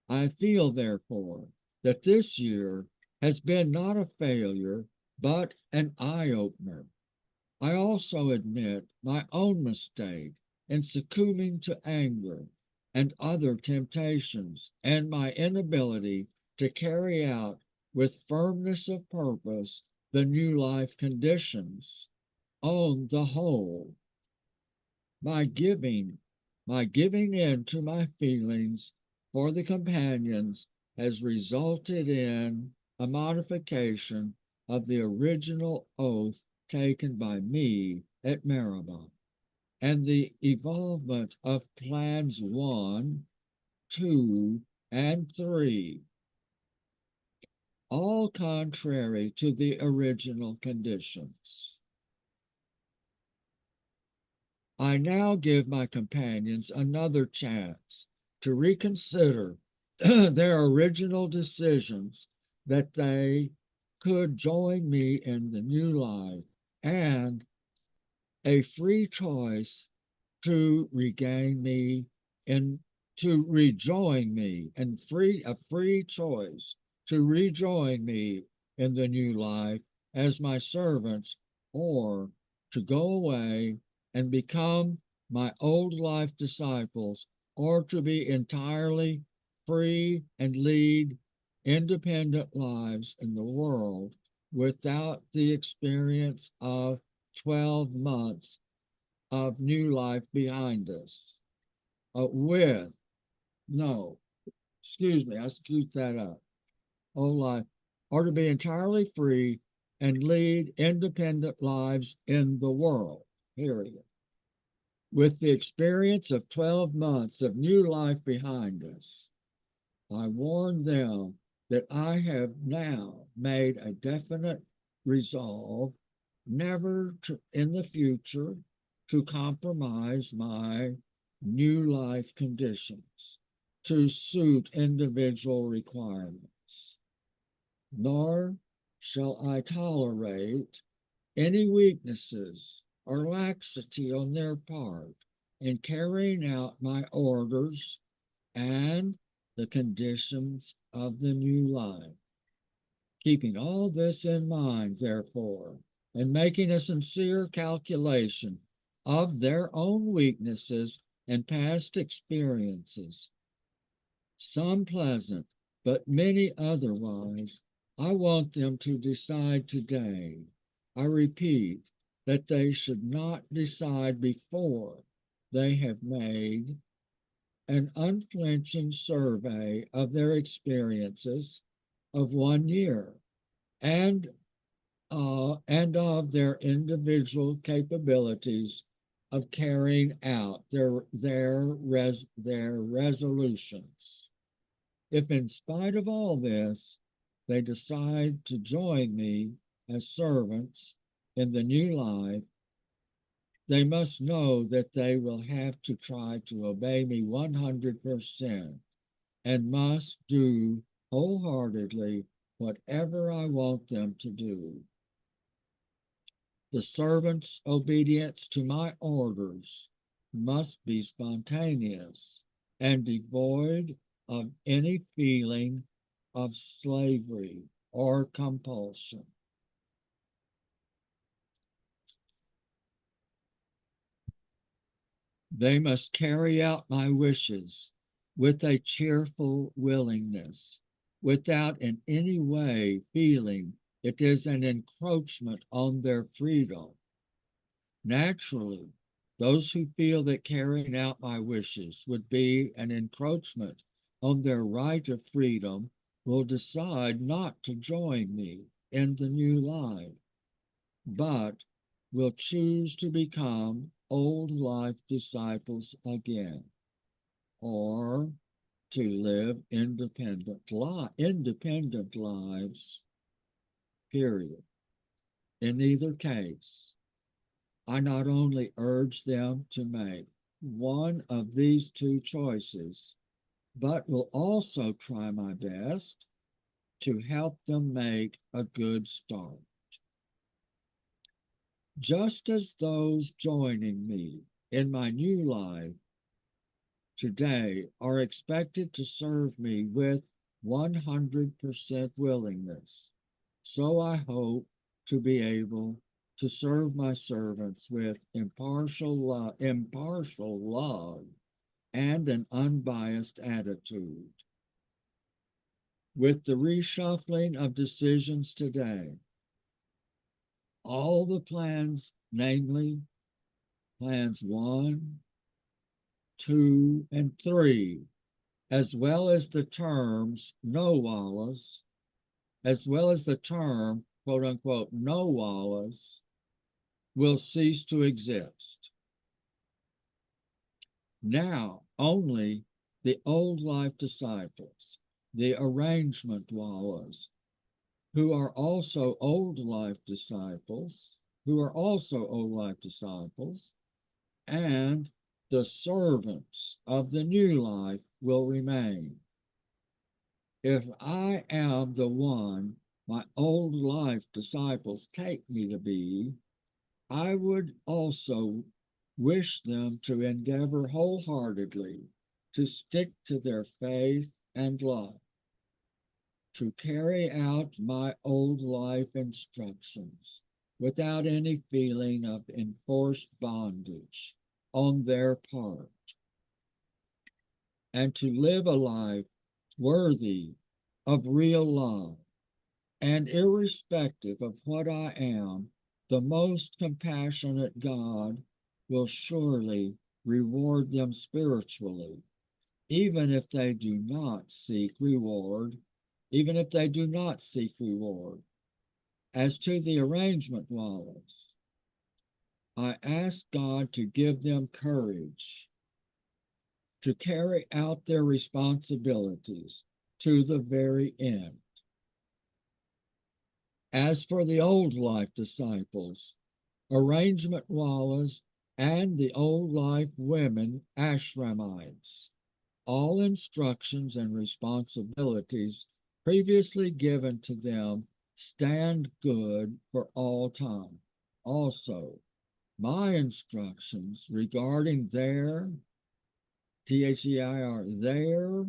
I feel, therefore, that this year has been not a failure, but an eye-opener. I also admit my own mistake in succumbing to anger and other temptations and my inability to carry out with firmness of purpose the new life conditions. On the whole, my giving in to my feelings for the companions has resulted in a modification of the original oath taken by me at Meribah, and the evolvement of plans 1, 2, and 3, all contrary to the original conditions. I now give my companions another chance to reconsider their original decisions that they could join me in the new life, and a free choice to regain me and to rejoin me, and a free choice to rejoin me in the new life as my servants, or to go away and become my old life disciples, or to be entirely free and lead independent lives in the world without the experience of 12 months of new life behind us. No, excuse me, I screwed that up. Old life, or to be entirely free and lead independent lives in the world, period. With the experience of 12 months of new life behind us, I warn them that I have now made a definite resolve never to, in the future, to compromise my new life conditions to suit individual requirements, nor shall I tolerate any weaknesses or laxity on their part in carrying out my orders and the conditions of the new life. Keeping all this in mind, therefore, and making a sincere calculation of their own weaknesses and past experiences, some pleasant, but many otherwise, I want them to decide today. I repeat that they should not decide before they have made an unflinching survey of their experiences of 1 year and of their individual capabilities of carrying out their resolutions. If in spite of all this, they decide to join me as servants in the new life, they must know that they will have to try to obey me 100% and must do wholeheartedly whatever I want them to do. The servant's obedience to my orders must be spontaneous and devoid of any feeling of slavery or compulsion. They must carry out my wishes with a cheerful willingness, without in any way feeling it is an encroachment on their freedom. Naturally, those who feel that carrying out my wishes would be an encroachment on their right of freedom will decide not to join me in the new life, but will choose to become old life disciples again, or to live independent lives, period. In either case, I not only urge them to make one of these two choices, but will also try my best to help them make a good start. Just as those joining me in my new life today are expected to serve me with 100% willingness, so I hope to be able to serve my servants with impartial love and an unbiased attitude. With the reshuffling of decisions today, all the plans, namely plans 1, 2, and 3, as well as the terms no wallas, as well as the term quote unquote no wallas, will cease to exist. Now only the old life disciples, the arrangement wallas, who are also old life disciples, and the servants of the new life will remain. If I am the one my old life disciples take me to be, I would also wish them to endeavor wholeheartedly to stick to their faith and love, to carry out my old life instructions without any feeling of enforced bondage on their part, and to live a life worthy of real love, and irrespective of what I am, the most compassionate God will surely reward them spiritually, even if they do not seek reward, As to the arrangement wallas, I ask God to give them courage to carry out their responsibilities to the very end. As for the old life disciples, arrangement wallas, and the old life women ashramites, all instructions and responsibilities previously given to them stand good for all time. Also, my instructions regarding their, THEIR, their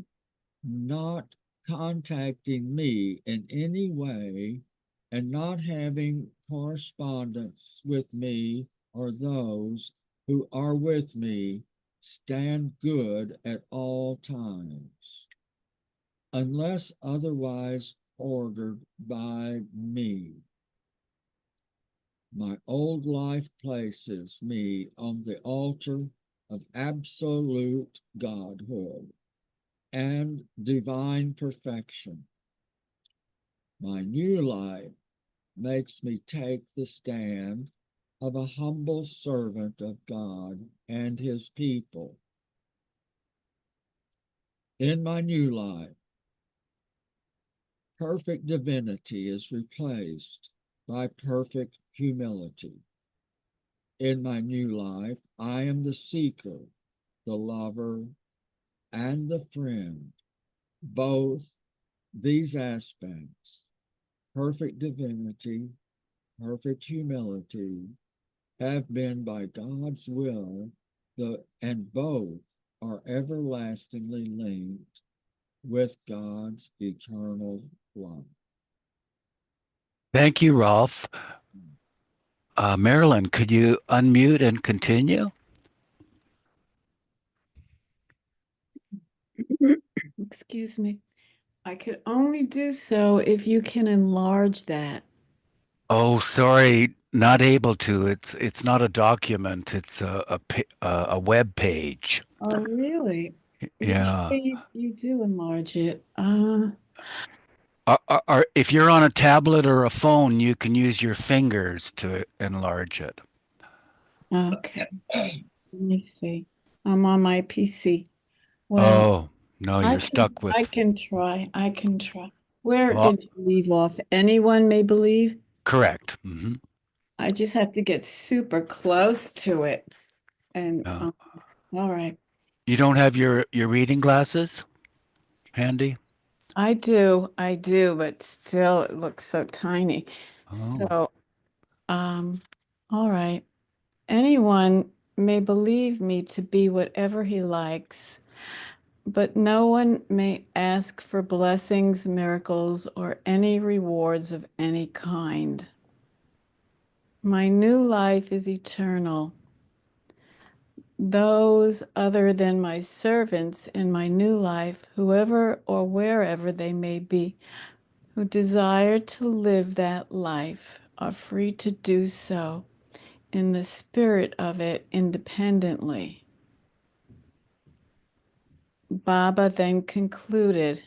not contacting me in any way and not having correspondence with me or those who are with me stand good at all times, unless otherwise ordered by me. My old life places me on the altar of absolute godhood and divine perfection. My new life makes me take the stand of a humble servant of God and his people. In my new life, perfect divinity is replaced by perfect humility. In my new life, I am the seeker, the lover, and the friend. Both these aspects, perfect divinity, perfect humility, have been by God's will, and both are everlastingly linked with God's eternal love. Thank you, Rolf. Marilyn, could you unmute and continue? Excuse me. I could only do so if you can enlarge that. Oh, sorry, not able to. It's not a document. It's a web page. Oh, really? Yeah. Usually you do enlarge it. If you're on a tablet or a phone, you can use your fingers to enlarge it. Okay. Let me see. I'm on my PC. Well, Oh, no, you're stuck I with. can try. I can try. Where Well, did you leave off? Anyone may believe. correct. Hmm. I just have to get super close to it. And all right. You don't have your reading glasses handy? I do, but still it looks so tiny. Oh. So, all right. Anyone may believe me to be whatever he likes, but no one may ask for blessings, miracles, or any rewards of any kind. My new life is eternal. Those other than my servants in my new life, whoever or wherever they may be, who desire to live that life, are free to do so in the spirit of it independently. Baba then concluded,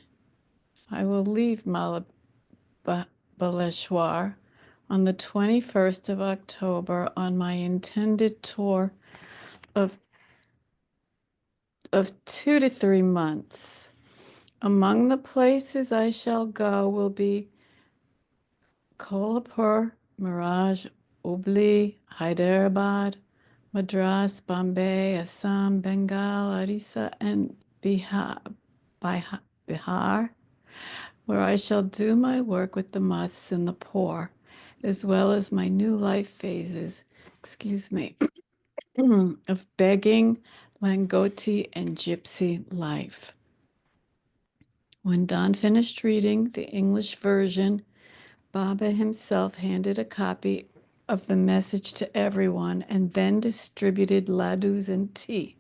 I will leave Mahabaleshwar on the 21st of October on my intended tour of 2 to 3 months. Among the places I shall go will be Kolhapur, Miraj, Hubli, Hyderabad, Madras, Bombay, Assam, Bengal, Orissa, and Bihar, where I shall do my work with the months and the poor, as well as my new life phases, of begging, Langoti, and gypsy life. When Don finished reading the English version, Baba himself handed a copy of the message to everyone and then distributed laddus and tea.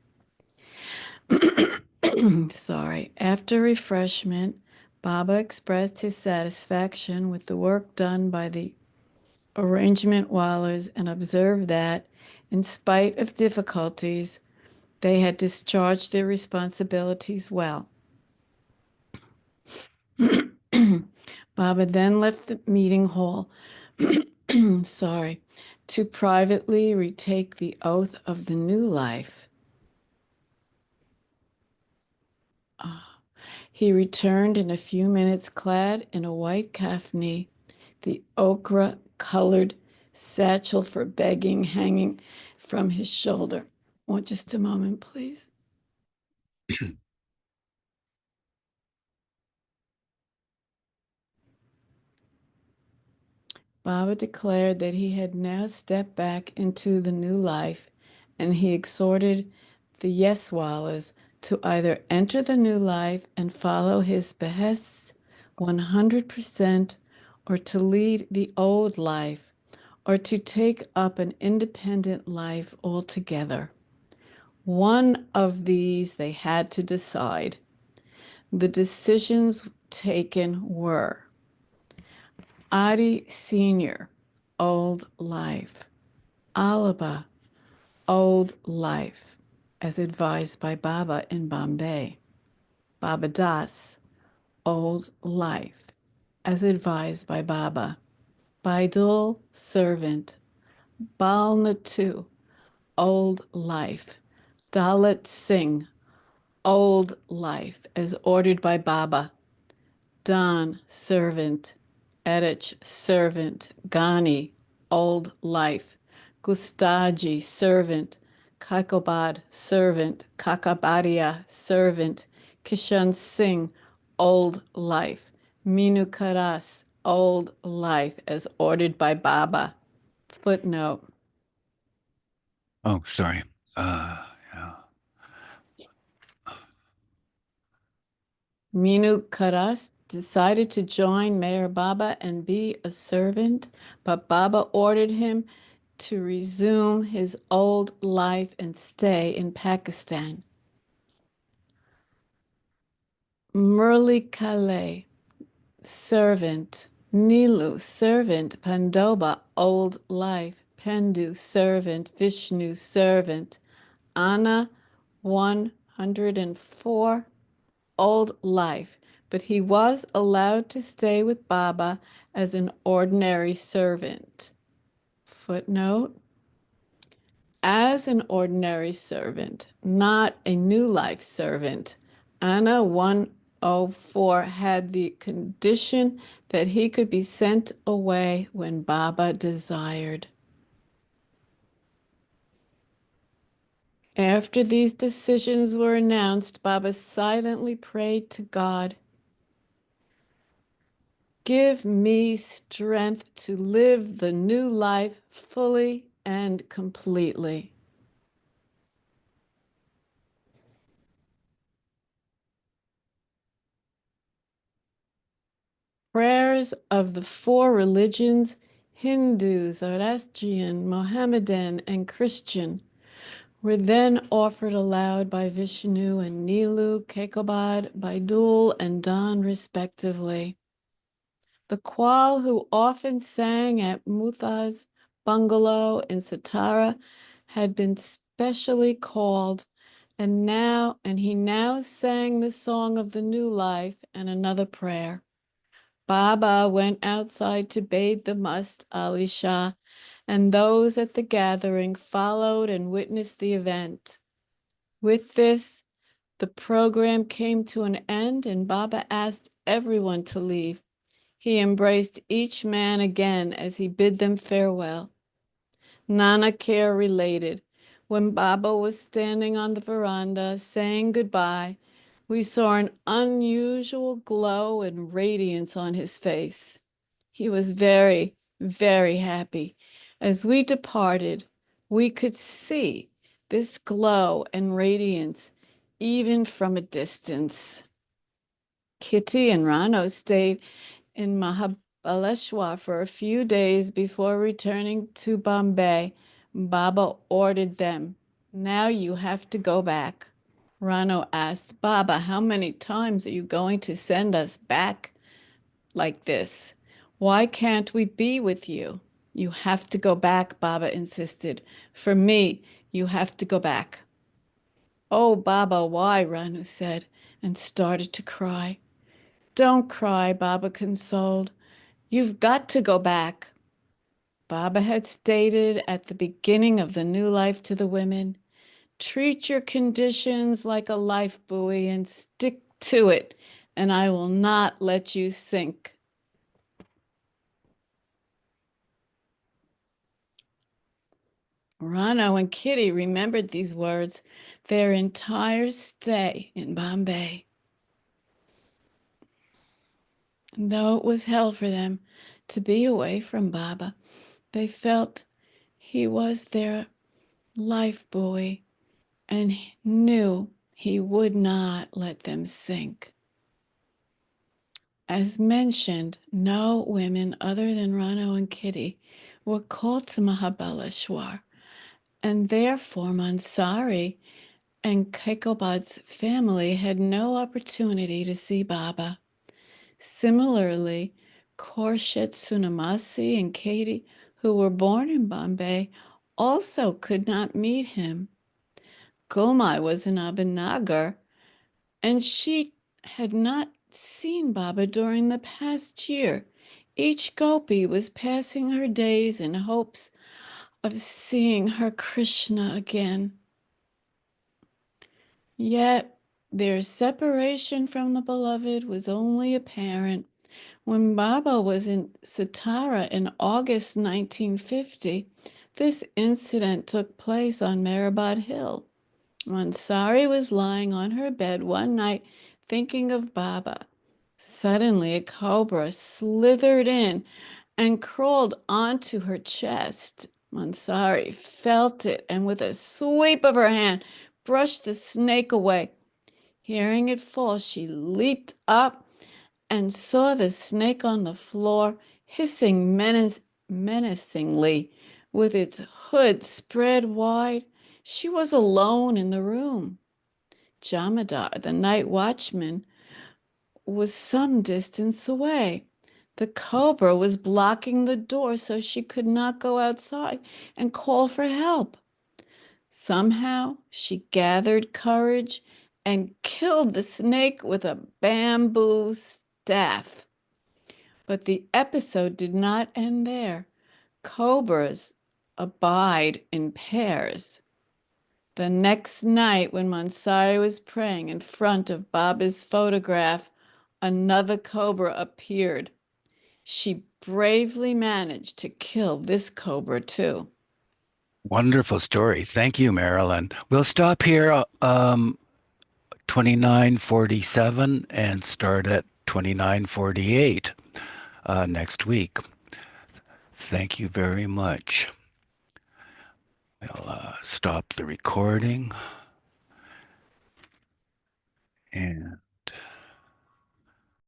Sorry. After refreshment, Baba expressed his satisfaction with the work done by the arrangement wallahs and observed that, in spite of difficulties, they had discharged their responsibilities well. Baba then left the meeting hall, to privately retake the oath of the new life. He returned in a few minutes clad in a white kafni, the ochre-colored satchel for begging hanging from his shoulder. Just a moment, please. Baba declared that he had now stepped back into the new life, and he exhorted the Yeswalas to either enter the new life and follow his behests 100%, or to lead the old life, or to take up an independent life altogether. One of these they had to decide. The decisions taken were Adi Sr., old life. Alaba, old life, as advised by Baba in Bombay. Baba Das, old life, as advised by Baba. Baidul, servant. Bal Natu, old life. Dalit Singh, old life, as ordered by Baba. Don, servant. Edich, servant. Ghani, old life. Gustaji, servant. Kaikobad, servant. Kakabadia, servant. Kishan Singh, old life. Minu Karas, old life, as ordered by Baba. Footnote. Oh, sorry. Yeah. Minu Karas decided to join Mayor Baba and be a servant, but Baba ordered him to resume his old life and stay in Pakistan. Murli Kale, servant. Nilu, servant. Pandoba, old life. Pendu, servant. Vishnu, servant. Anna, 104, old life, but he was allowed to stay with Baba as an ordinary servant. Footnote. As an ordinary servant, not a new life servant, Anna 104 had the condition that he could be sent away when Baba desired. After these decisions were announced, Baba silently prayed to God, "Give me strength to live the new life fully and completely." Prayers of the four religions, Hindu, Zoroastrian, Mohammedan, and Christian, were then offered aloud by Vishnu and Nilu, Kaikobad, Baidul, and Don, respectively. The Qual, who often sang at Mutha's bungalow in Satara, had been specially called And he now sang the song of the new life and another prayer. Baba went outside to bathe the must Ali Shah, and those at the gathering followed and witnessed the event. With this, the program came to an end, and Baba asked everyone to leave. He embraced each man again as he bid them farewell. Nanak Kher related, when Baba was standing on the veranda saying goodbye, we saw an unusual glow and radiance on his face. He was very, very happy. As we departed, we could see this glow and radiance even from a distance. Kitty and Rano stayed in Mahabaleshwar for a few days before returning to Bombay. Baba ordered them, "Now you have to go back." Rano asked, "Baba, how many times are you going to send us back like this? Why can't we be with you?" "You have to go back," Baba insisted. "For me, you have to go back." "Oh, Baba, why?" Ranu said, and started to cry. "Don't cry," Baba consoled. "You've got to go back." Baba had stated at the beginning of the new life to the women, "Treat your conditions like a life buoy and stick to it, and I will not let you sink." Rano and Kitty remembered these words their entire stay in Bombay. And though it was hell for them to be away from Baba, they felt he was their life buoy and knew he would not let them sink. As mentioned, no women other than Rano and Kitty were called to Mahabaleshwar, and therefore Mansari and Kaikobad's family had no opportunity to see Baba. Similarly, Khorshid Sunamasi and Katie, who were born in Bombay, also could not meet him. Gulmai was in Abhinagar, and she had not seen Baba during the past year. Each gopi was passing her days in hopes of seeing her Krishna again. Yet their separation from the beloved was only apparent when Baba was in Satara in August 1950. This incident took place on Mehrabad Hill. Mansari was lying on her bed one night thinking of Baba. Suddenly, a cobra slithered in and crawled onto her chest. Mansari felt it and with a sweep of her hand brushed the snake away. Hearing it fall, she leaped up and saw the snake on the floor, hissing menacingly with its hood spread wide. She was alone in the room. Jamadar, the night watchman, was some distance away. The cobra was blocking the door so she could not go outside and call for help. Somehow she gathered courage and killed the snake with a bamboo staff. But the episode did not end there. Cobras abide in pairs. The next night, when Mansari was praying in front of Baba's photograph, another cobra appeared. She bravely managed to kill this cobra too. Wonderful story. Thank you, Marilyn. We'll stop here 2947 and start at 2948 next week. Thank you very much. I'll stop the recording and